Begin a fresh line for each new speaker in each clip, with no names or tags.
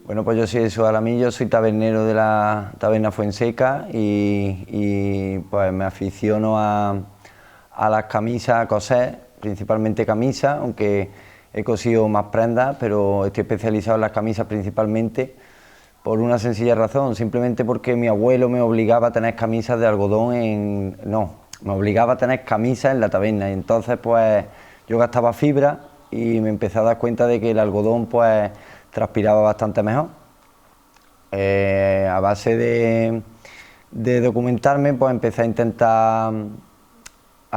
Bueno, pues yo soy Jesús Alamillo, soy tabernero de la taberna Fuenseca y pues me aficiono a las camisas, a coser, principalmente camisas, aunque he cosido más prendas, pero estoy especializado en las camisas principalmente por una sencilla razón, simplemente porque mi abuelo me obligaba a tener camisas de algodón me obligaba a tener camisas en la taberna y entonces pues yo gastaba fibra y me empecé a dar cuenta de que el algodón pues transpiraba bastante mejor. A base de documentarme, pues empecé a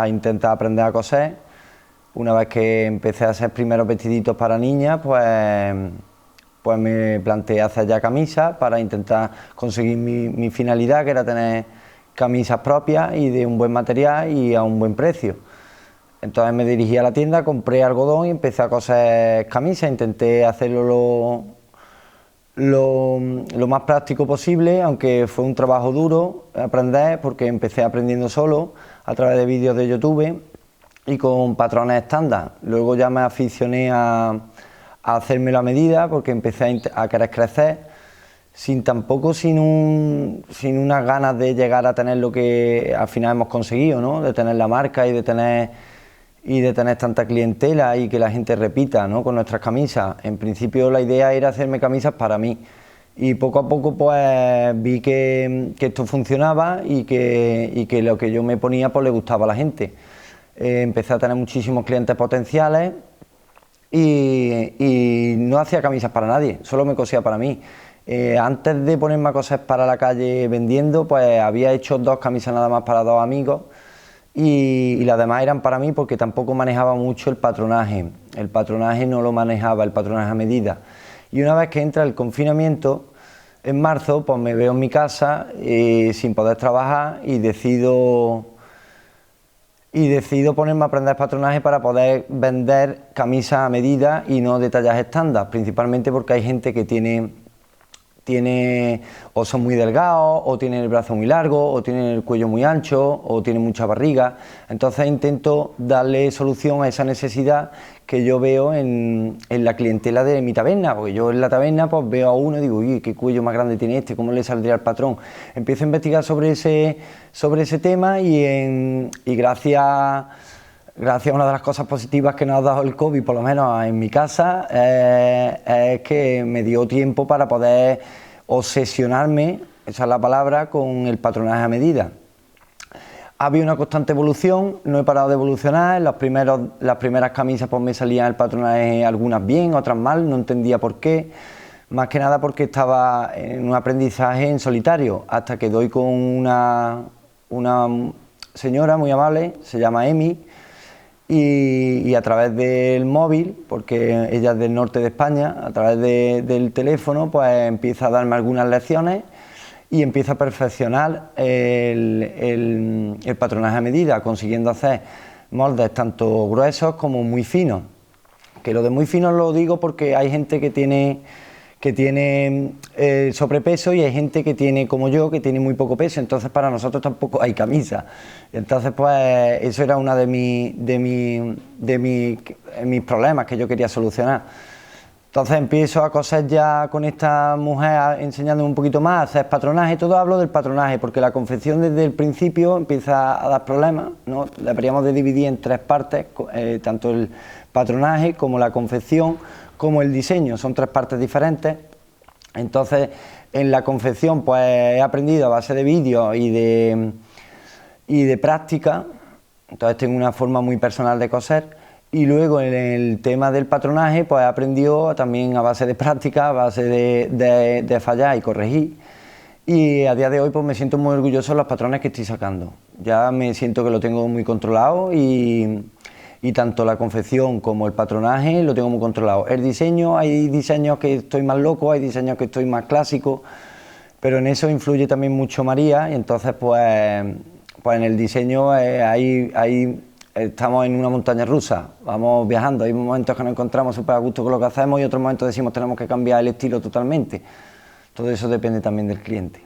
intentar aprender a coser. Una vez que empecé a hacer primeros vestiditos para niñas, pues me planteé hacer ya camisas para intentar conseguir mi finalidad, que era tener camisas propias y de un buen material y a un buen precio. Entonces me dirigí a la tienda, compré algodón y empecé a coser camisas. Intenté hacerlo lo más práctico posible, aunque fue un trabajo duro aprender, porque empecé aprendiendo solo a través de vídeos de YouTube y con patrones estándar. Luego ya me aficioné a hacérmelo a medida, porque empecé a querer crecer, sin unas ganas de llegar a tener lo que al final hemos conseguido, ¿no? De tener la marca y de tener tanta clientela y que la gente repita, ¿no? Con nuestras camisas. En principio la idea era hacerme camisas para mí y poco a poco pues vi que esto funcionaba y que lo que yo me ponía pues le gustaba a la gente. Empecé a tener muchísimos clientes potenciales y no hacía camisas para nadie, solo me cosía para mí. Antes de ponerme a coser para la calle vendiendo, pues había hecho 2 camisas nada más para 2 amigos y las demás eran para mí porque tampoco manejaba mucho el patronaje. El patronaje no lo manejaba, el patronaje a medida. Y una vez que entra el confinamiento, en marzo, pues me veo en mi casa sin poder trabajar y decido ponerme a aprender patronaje para poder vender camisas a medida y no de tallas estándar, principalmente porque hay gente que tiene o son muy delgados, o tienen el brazo muy largo, o tienen el cuello muy ancho, o tienen mucha barriga. Entonces intento darle solución a esa necesidad que yo veo en la clientela de mi taberna, porque yo en la taberna pues veo a uno y digo, uy, qué cuello más grande tiene este, cómo le saldría el patrón. Empiezo a investigar sobre ese tema y gracias a una de las cosas positivas que nos ha dado el COVID, por lo menos en mi casa, es que me dio tiempo para poder obsesionarme, esa es la palabra, con el patronaje a medida. Ha habido una constante evolución, no he parado de evolucionar. Las primeras camisas pues me salían el patronaje algunas bien, otras mal, no entendía por qué. Más que nada porque estaba en un aprendizaje en solitario, hasta que doy con una señora muy amable, se llama Emi, y a través del móvil, porque ella es del norte de España, a través del teléfono, pues empieza a darme algunas lecciones y empiezo a perfeccionar el patronaje a medida, consiguiendo hacer moldes tanto gruesos como muy finos. Que lo de muy finos lo digo porque hay gente que tiene sobrepeso y hay gente que tiene, como yo, que tiene muy poco peso, entonces para nosotros tampoco hay camisa. Entonces pues eso era uno de mis problemas que yo quería solucionar. Entonces empiezo a coser ya con esta mujer enseñándome un poquito más, a hacer patronaje. Todo hablo del patronaje porque la confección desde el principio empieza a dar problemas, ¿no? Deberíamos de dividir en tres partes, tanto el patronaje como la confección como el diseño, son tres partes diferentes. Entonces en la confección pues he aprendido a base de vídeos y de práctica, entonces tengo una forma muy personal de coser. Y luego en el tema del patronaje pues he aprendido también a base de práctica, a base de fallar y corregir. Y a día de hoy pues me siento muy orgulloso de los patrones que estoy sacando. Ya me siento que lo tengo muy controlado y tanto la confección como el patronaje lo tengo muy controlado. El diseño, hay diseños que estoy más loco, hay diseños que estoy más clásico, pero en eso influye también mucho María y entonces pues en el diseño estamos en una montaña rusa, vamos viajando, hay momentos que nos encontramos súper a gusto con lo que hacemos y otros momentos decimos tenemos que cambiar el estilo totalmente. Todo eso depende también del cliente.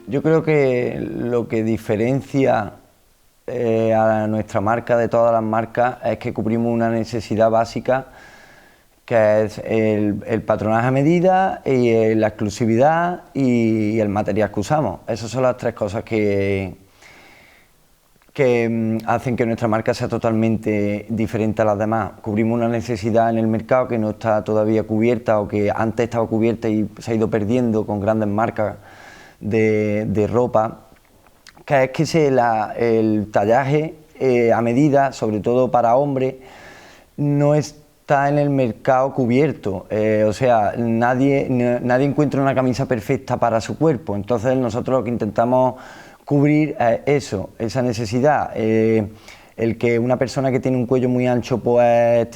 Yo creo que lo que diferencia a nuestra marca de todas las marcas es que cubrimos una necesidad básica que es el patronaje a medida y la exclusividad y el material que usamos. Esas son las tres cosas que hacen que nuestra marca sea totalmente diferente a las demás. Cubrimos una necesidad en el mercado que no está todavía cubierta o que antes estaba cubierta y se ha ido perdiendo con grandes marcas de ropa, que es que el tallaje a medida, sobre todo para hombres, no está en el mercado cubierto, o sea, nadie encuentra una camisa perfecta para su cuerpo, entonces nosotros lo que intentamos cubrir es esa necesidad, el que una persona que tiene un cuello muy ancho pues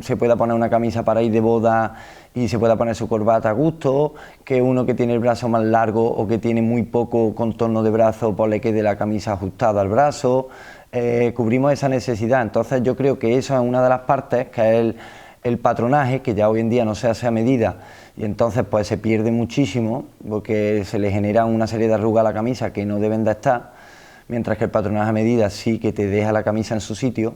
se pueda poner una camisa para ir de boda y se pueda poner su corbata a gusto, que uno que tiene el brazo más largo o que tiene muy poco contorno de brazo pues le quede la camisa ajustada al brazo, cubrimos esa necesidad. Entonces yo creo que eso es una de las partes, que es el patronaje, que ya hoy en día no se hace a medida y entonces pues se pierde muchísimo porque se le genera una serie de arrugas a la camisa que no deben de estar, mientras que el patronaje a medida sí que te deja la camisa en su sitio.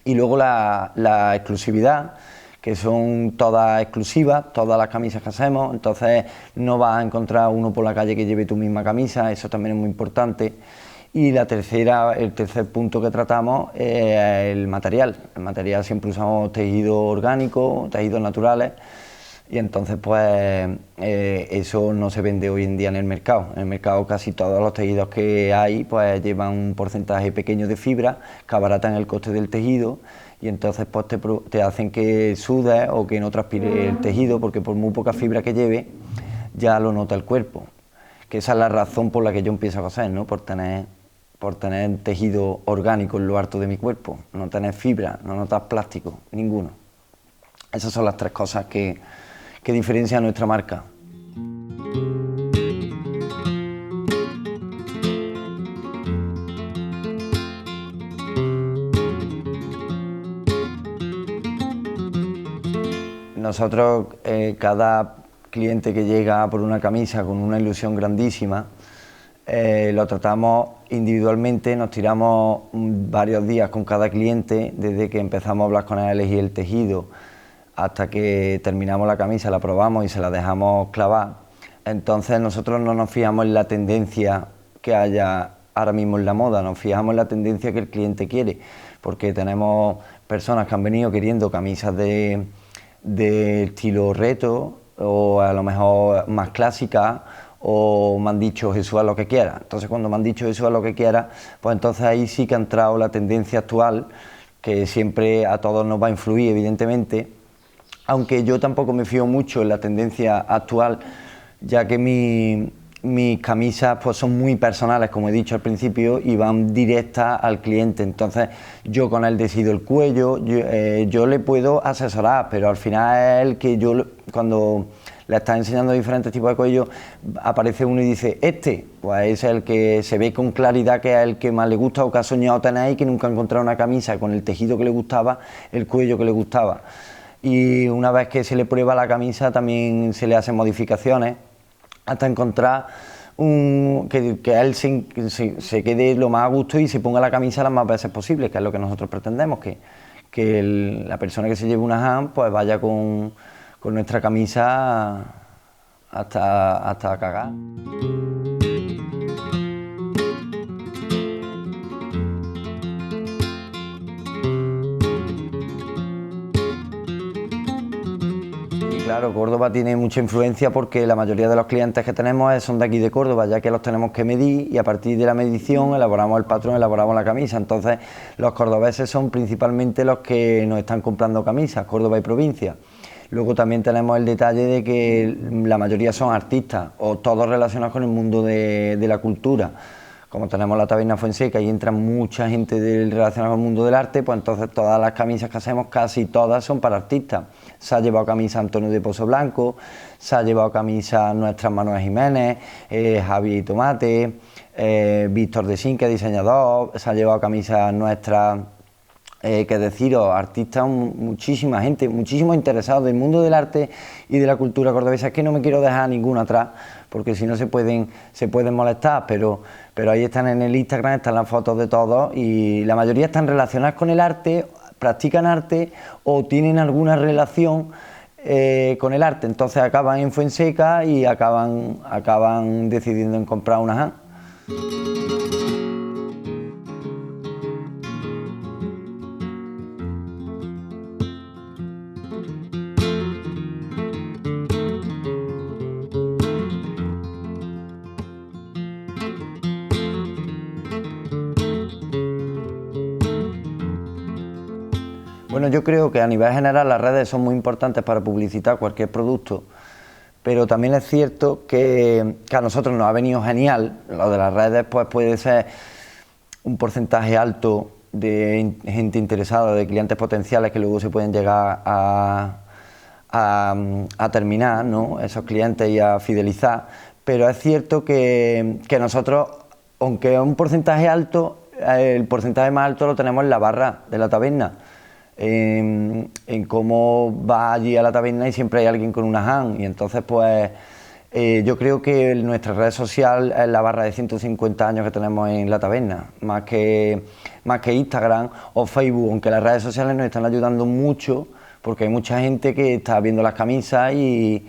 Y luego la exclusividad, que son todas exclusivas, todas las camisas que hacemos, entonces no vas a encontrar uno por la calle que lleve tu misma camisa, eso también es muy importante. Y el tercer punto que tratamos es el material. El material siempre usamos tejido orgánico, tejidos naturales, y entonces pues eso no se vende hoy en día en el mercado. En el mercado casi todos los tejidos que hay pues llevan un porcentaje pequeño de fibra que abaratan el coste del tejido y entonces pues te hacen que sudes o que no transpire el tejido porque por muy poca fibra que lleve ya lo nota el cuerpo. Que esa es la razón por la que yo empiezo a coser, ¿no? Por tener tejido orgánico en lo alto de mi cuerpo, no tener fibra, no notar plástico, ninguno. Esas son las tres cosas que diferencian nuestra marca. Nosotros, cada cliente que llega por una camisa con una ilusión grandísima, lo tratamos individualmente, nos tiramos varios días con cada cliente, desde que empezamos a hablar con él, elegir el tejido, hasta que terminamos la camisa, la probamos y se la dejamos clavar. Entonces nosotros no nos fijamos en la tendencia que haya ahora mismo en la moda, nos fijamos en la tendencia que el cliente quiere, porque tenemos personas que han venido queriendo camisas de estilo retro o a lo mejor más clásicas, o me han dicho Jesús haz lo que quiera. Entonces cuando me han dicho Jesús haz lo que quiera, pues entonces ahí sí que ha entrado la tendencia actual, que siempre a todos nos va a influir evidentemente, aunque yo tampoco me fío mucho en la tendencia actual, ya que mis camisas pues son muy personales, como he dicho al principio, y van directas al cliente. Entonces yo con él decido el cuello, yo le puedo asesorar, pero al final es el que cuando le está enseñando diferentes tipos de cuello, aparece uno y dice, pues es el que se ve con claridad que es el que más le gusta o que ha soñado tener y que nunca ha encontrado una camisa con el tejido que le gustaba, el cuello que le gustaba. Y una vez que se le prueba la camisa también se le hacen modificaciones hasta encontrar que él se quede lo más a gusto y se ponga la camisa las más veces posible, que es lo que nosotros pretendemos, que la persona que se lleve una ham pues vaya con nuestra camisa hasta cagar. Claro, Córdoba tiene mucha influencia porque la mayoría de los clientes que tenemos son de aquí de Córdoba, ya que los tenemos que medir y a partir de la medición elaboramos el patrón, elaboramos la camisa. Entonces los cordobeses son principalmente los que nos están comprando camisas, Córdoba y provincia. Luego también tenemos el detalle de que la mayoría son artistas o todos relacionados con el mundo de la cultura. Como tenemos la taberna Fuenseca y entra mucha gente relacionada con el mundo del arte, pues entonces todas las camisas que hacemos, casi todas son para artistas. Se ha llevado camisa Antonio de Pozo Blanco, se ha llevado camisa nuestras Manuel Jiménez, Javi Tomate, Víctor de Sin, que es diseñador, se ha llevado camisa nuestra, que deciros, artistas, muchísima gente, muchísimos interesados del mundo del arte y de la cultura cordobesa. Es que no me quiero dejar ninguna atrás, porque si no se pueden molestar, pero ahí están en el Instagram, están las fotos de todos y la mayoría están relacionadas con el arte, practican arte o tienen alguna relación con el arte, entonces acaban en Fuenseca y acaban decidiendo en comprar una ham. Bueno, yo creo que a nivel general las redes son muy importantes para publicitar cualquier producto, pero también es cierto que a nosotros nos ha venido genial. Lo de las redes pues puede ser un porcentaje alto de gente interesada, de clientes potenciales que luego se pueden llegar a terminar, ¿no?, esos clientes y a fidelizar, pero es cierto que nosotros, aunque es un porcentaje alto, el porcentaje más alto lo tenemos en la barra de la taberna. En cómo va allí a la taberna y siempre hay alguien con una ham, y entonces pues yo creo que nuestra red social es la barra de 150 años que tenemos en la taberna, más que Instagram o Facebook, aunque las redes sociales nos están ayudando mucho porque hay mucha gente que está viendo las camisas y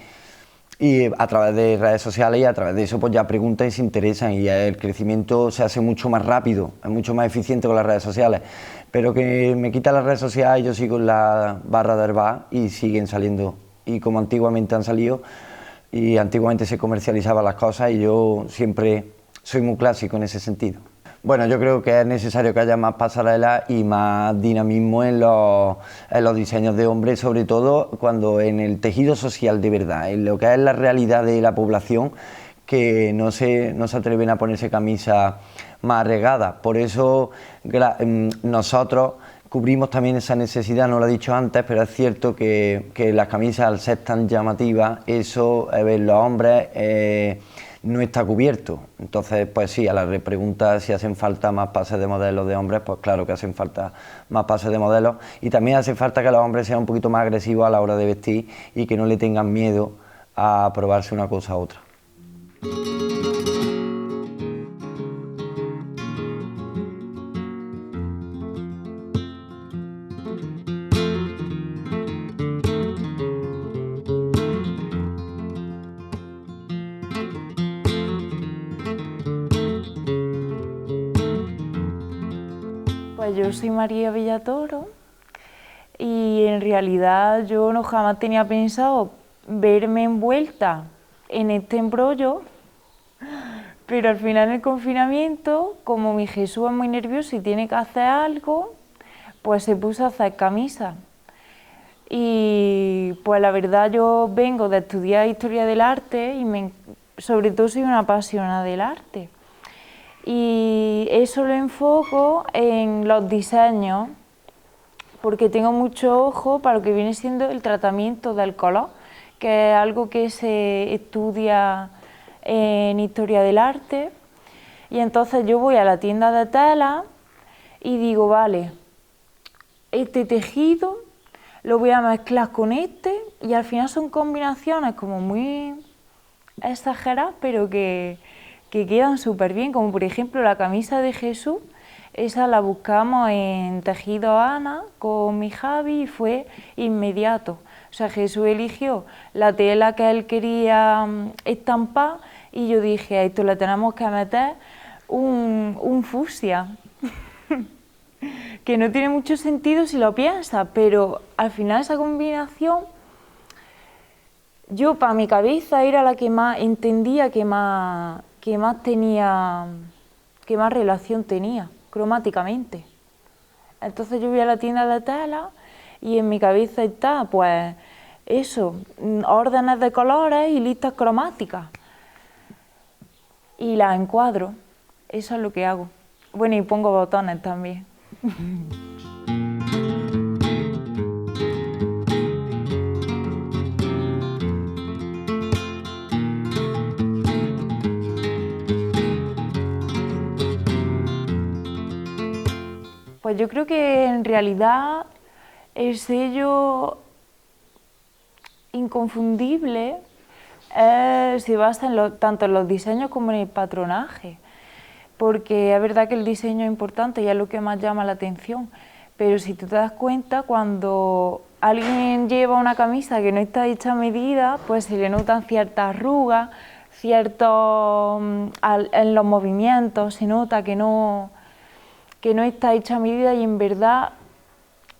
a través de redes sociales y a través de eso pues ya preguntan y se interesan, y el crecimiento se hace mucho más rápido, es mucho más eficiente con las redes sociales. Pero que me quita las redes sociales, yo sigo en la barra del bar y siguen saliendo, y como antiguamente han salido, y antiguamente se comercializaban las cosas, y yo siempre soy muy clásico en ese sentido. Bueno, yo creo que es necesario que haya más pasarelas y más dinamismo en los diseños de hombres, sobre todo cuando en el tejido social de verdad, en lo que es la realidad de la población, que no se atreven a ponerse camisas más arregadas. Por eso nosotros cubrimos también esa necesidad, no lo he dicho antes, pero es cierto que las camisas, al ser tan llamativas, eso en los hombres no está cubierto. Entonces, pues sí, a la repregunta si hacen falta más pases de modelos de hombres, pues claro que hacen falta más pases de modelos, y también hace falta que los hombres sean un poquito más agresivos a la hora de vestir y que no le tengan miedo a probarse una cosa a otra.
Pues yo soy María Villatoro y en realidad yo no jamás tenía pensado verme envuelta en este embrollo, pero al final del confinamiento, como mi Jesús es muy nervioso y tiene que hacer algo, pues se puso a hacer camisas. Y pues la verdad yo vengo de estudiar Historia del Arte y sobre todo soy una apasionada del arte. Y eso lo enfoco en los diseños, porque tengo mucho ojo para lo que viene siendo el tratamiento del color, que es algo que se estudia en historia del arte. Y entonces yo voy a la tienda de tela y digo, vale, este tejido lo voy a mezclar con este, y al final son combinaciones como muy exageradas, pero que quedan súper bien, como por ejemplo la camisa de Jesús. Esa la buscamos en Tejido Ana con mi Javi y fue inmediato. O sea, Jesús eligió la tela que él quería estampar y yo dije, a esto le tenemos que meter un fucsia, que no tiene mucho sentido si lo piensas, pero al final esa combinación, yo para mi cabeza era la que más entendía, que más tenía, que más relación tenía cromáticamente. Entonces yo voy a la tienda de tela y en mi cabeza está, pues, eso, órdenes de colores y listas cromáticas. Y las encuadro, eso es lo que hago. Bueno, y pongo botones también. Pues yo creo que en realidad el sello inconfundible se basa tanto en los diseños como en el patronaje, porque es verdad que el diseño es importante y es lo que más llama la atención, pero si tú te das cuenta, cuando alguien lleva una camisa que no está hecha a medida, pues se le notan ciertas arrugas, en los movimientos se nota que no está hecha a medida, y en verdad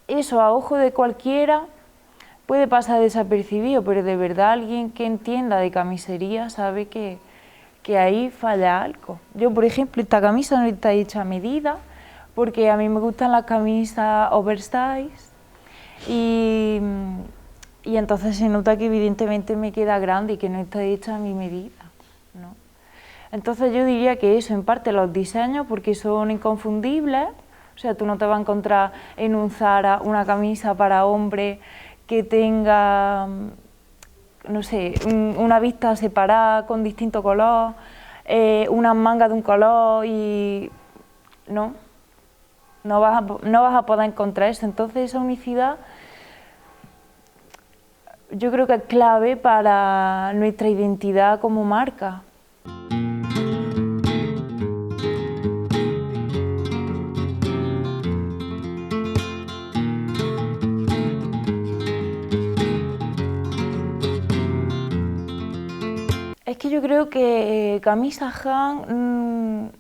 eso a ojo de cualquiera puede pasar desapercibido, pero de verdad alguien que entienda de camisería sabe que ahí falla algo. Yo, por ejemplo, esta camisa no está hecha a medida porque a mí me gustan las camisas oversize y entonces se nota que evidentemente me queda grande y que no está hecha a mi medida, ¿no? Entonces yo diría que eso, en parte los diseños, porque son inconfundibles. O sea, tú no te vas a encontrar en un Zara una camisa para hombre que tenga, no sé, una vista separada con distinto color, unas mangas de un color y no vas a poder encontrar eso. Entonces esa unicidad yo creo que es clave para nuestra identidad como marca. Es que yo creo que Camisa Han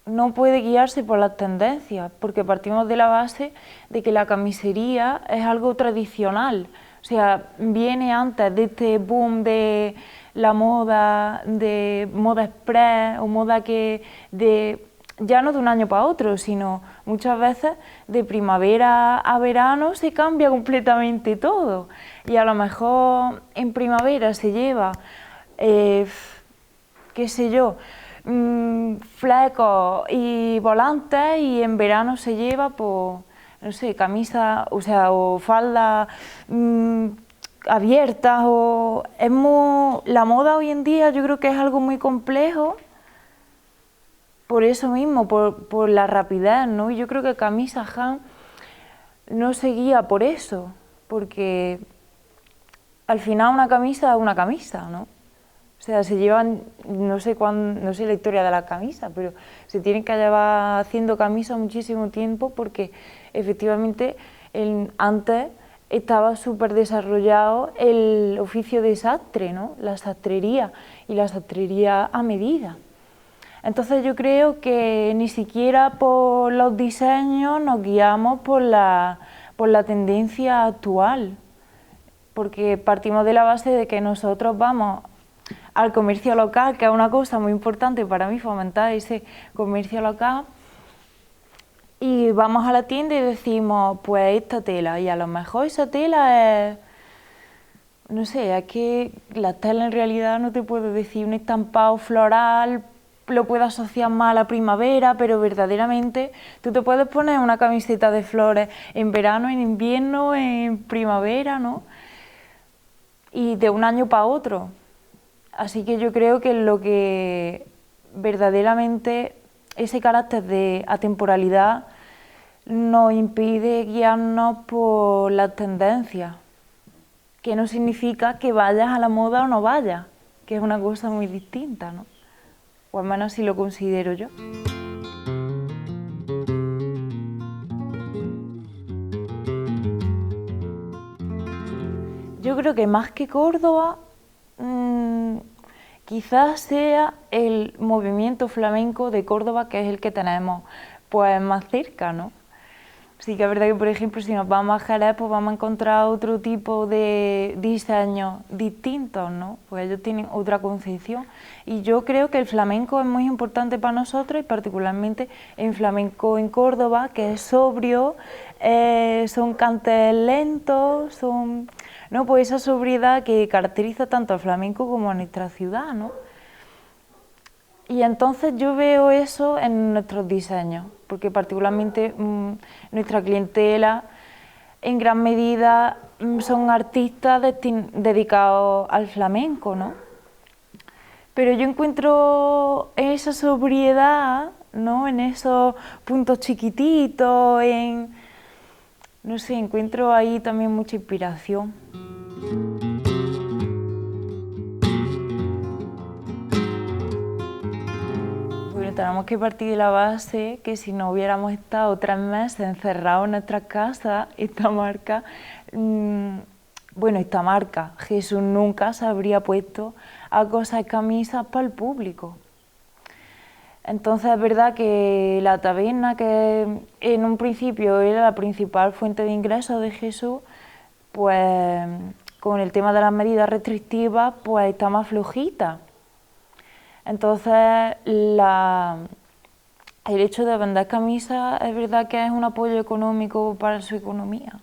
no puede guiarse por las tendencias, porque partimos de la base de que la camisería es algo tradicional. O sea, viene antes de este boom de la moda express o moda ya no de un año para otro, sino muchas veces de primavera a verano se cambia completamente todo. Y a lo mejor en primavera se lleva qué sé yo, flecos y volantes, y en verano se lleva, pues, no sé, camisa, o sea, o faldas abiertas, la moda hoy en día yo creo que es algo muy complejo, por eso mismo, por la rapidez, ¿no? Y yo creo que Camisa Han no se guía por eso, porque al final una camisa es una camisa, ¿no? O sea, se llevan, no sé la historia de la camisa, pero se tienen que llevar haciendo camisas muchísimo tiempo, porque efectivamente antes estaba súper desarrollado el oficio de sastre, ¿no? La sastrería, y la sastrería a medida. Entonces yo creo que ni siquiera por los diseños nos guiamos por la tendencia actual, porque partimos de la base de que nosotros vamos al comercio local, que es una cosa muy importante para mí, fomentar ese comercio local, y vamos a la tienda y decimos, pues esta tela, y a lo mejor esa tela es, no sé, es que la tela en realidad no te puedo decir un estampado floral, lo puedo asociar más a la primavera, pero verdaderamente tú te puedes poner una camiseta de flores en verano, en invierno, en primavera, ¿no? Y de un año para otro. Así que yo creo que lo que verdaderamente ese carácter de atemporalidad nos impide guiarnos por las tendencias, que no significa que vayas a la moda o no vayas, que es una cosa muy distinta, ¿no? O al menos así lo considero yo. Yo creo que más que Córdoba, quizás sea el movimiento flamenco de Córdoba, que es el que tenemos pues más cerca, ¿no? Sí que es verdad que, por ejemplo, si nos vamos a Jerez, pues vamos a encontrar otro tipo de diseños distintos, ¿no? Pues ellos tienen otra concepción. Y yo creo que el flamenco es muy importante para nosotros, y particularmente el flamenco en Córdoba, que es sobrio, son cantes lentos, son... ¿no? Pues esa sobriedad que caracteriza tanto al flamenco como a nuestra ciudad, ¿no? Y entonces yo veo eso en nuestros diseños, porque particularmente nuestra clientela en gran medida son artistas dedicados al flamenco, ¿no? Pero yo encuentro esa sobriedad, ¿no? En esos puntos chiquititos, no sé, encuentro ahí también mucha inspiración. Tenemos que partir de la base que si no hubiéramos estado 3 meses encerrados en nuestras casas, esta marca, Jesús nunca se habría puesto a coser camisas para el público. Entonces es verdad que la taberna, que en un principio era la principal fuente de ingresos de Jesús, pues con el tema de las medidas restrictivas, pues está más flojita. Entonces, el hecho de vender camisas es verdad que es un apoyo económico para su economía.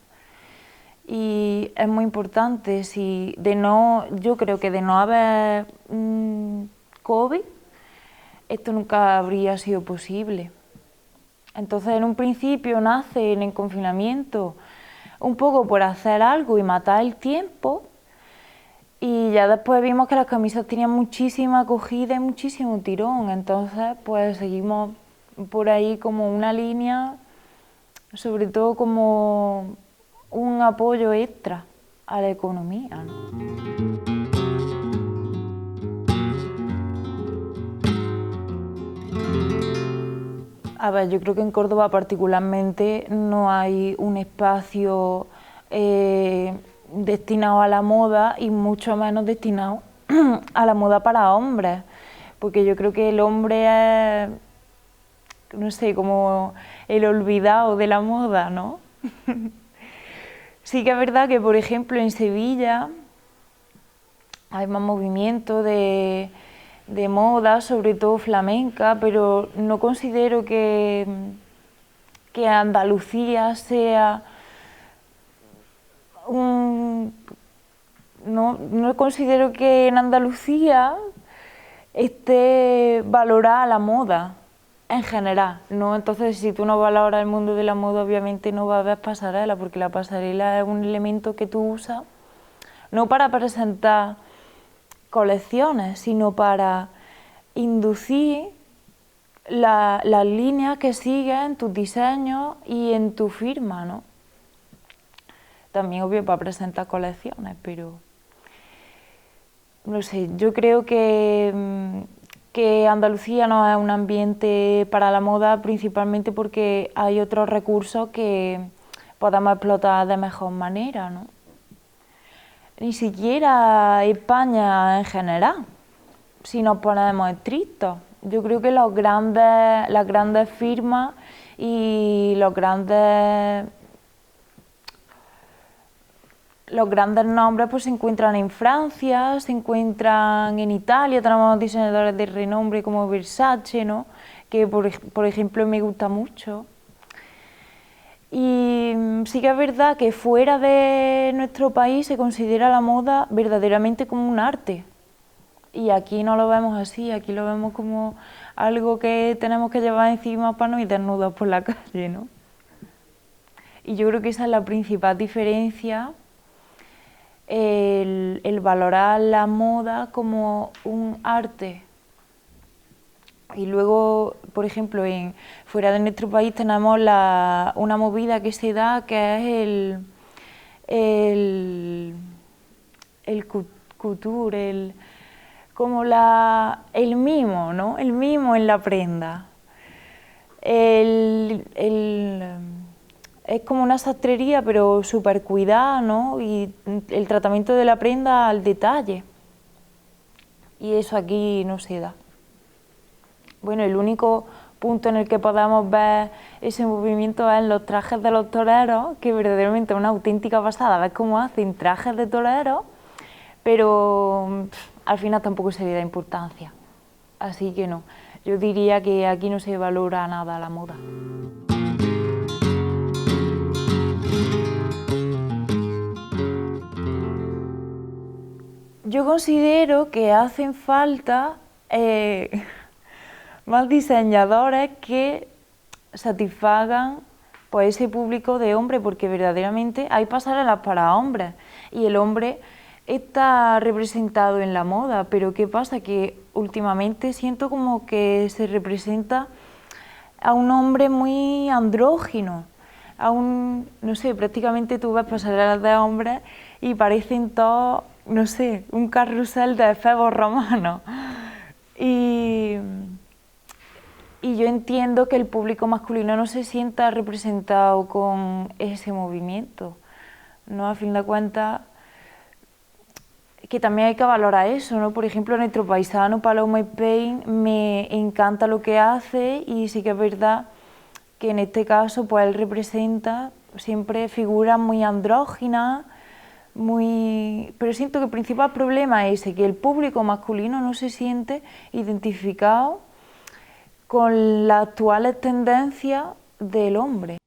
Y es muy importante, yo creo que de no haber COVID, esto nunca habría sido posible. Entonces, en un principio nace en el confinamiento un poco por hacer algo y matar el tiempo, y ya después vimos que las camisas tenían muchísima acogida y muchísimo tirón, entonces pues seguimos por ahí como una línea, sobre todo como un apoyo extra a la economía, ¿no? A ver, yo creo que en Córdoba particularmente no hay un espacio destinado a la moda, y mucho menos destinado a la moda para hombres, porque yo creo que el hombre es, no sé, como el olvidado de la moda, ¿no? Sí que es verdad que, por ejemplo, en Sevilla hay más movimiento de moda, sobre todo flamenca, pero no considero que Andalucía sea no considero que en Andalucía esté valorada la moda en general, ¿no? Entonces, si tú no valoras el mundo de la moda, obviamente no va a haber pasarela, porque la pasarela es un elemento que tú usas no para presentar colecciones, sino para inducir las líneas que sigues en tus diseños y en tu firma, ¿no? También, obvio, para presentar colecciones, pero no sé, yo creo que Andalucía no es un ambiente para la moda, principalmente porque hay otros recursos que podemos explotar de mejor manera, ¿no? Ni siquiera España en general, si nos ponemos estrictos. Yo creo que las grandes firmas y los grandes nombres pues se encuentran en Francia, se encuentran en Italia, tenemos diseñadores de renombre como Versace, ¿no? Que por ejemplo me gusta mucho. Y sí que es verdad que fuera de nuestro país se considera la moda verdaderamente como un arte. Y aquí no lo vemos así, aquí lo vemos como algo que tenemos que llevar encima para no ir desnudos por la calle, ¿no? Y yo creo que esa es la principal diferencia, el valorar la moda como un arte. Y luego, por ejemplo, fuera de nuestro país tenemos una movida que se da, que es el couture, como el mimo, ¿no? El mimo en la prenda. Es como una sastrería, pero súper cuidada, ¿no? Y el tratamiento de la prenda al detalle. Y eso aquí no se da. Bueno, el único punto en el que podamos ver ese movimiento es en los trajes de los toreros, que verdaderamente es una auténtica pasada, ver cómo hacen trajes de toreros, pero al final tampoco se le da importancia. Así que no, yo diría que aquí no se valora nada la moda. Yo considero que hacen falta más diseñadores que satisfagan pues, ese público de hombres, porque verdaderamente hay pasarelas para hombres y el hombre está representado en la moda, pero ¿qué pasa? Que últimamente siento como que se representa a un hombre muy andrógino, no sé, prácticamente tú ves pasarelas de hombres y parecen todos, no sé, un carrusel de efebos romanos. Y yo entiendo que el público masculino no se sienta representado con ese movimiento, ¿no? A fin de cuentas, que también hay que valorar eso, ¿no? Por ejemplo, nuestro paisano Paloma Spain me encanta lo que hace y sí que es verdad que en este caso pues él representa siempre figuras muy andróginas, pero siento que el principal problema es ese, que el público masculino no se siente identificado con las actuales tendencias del hombre.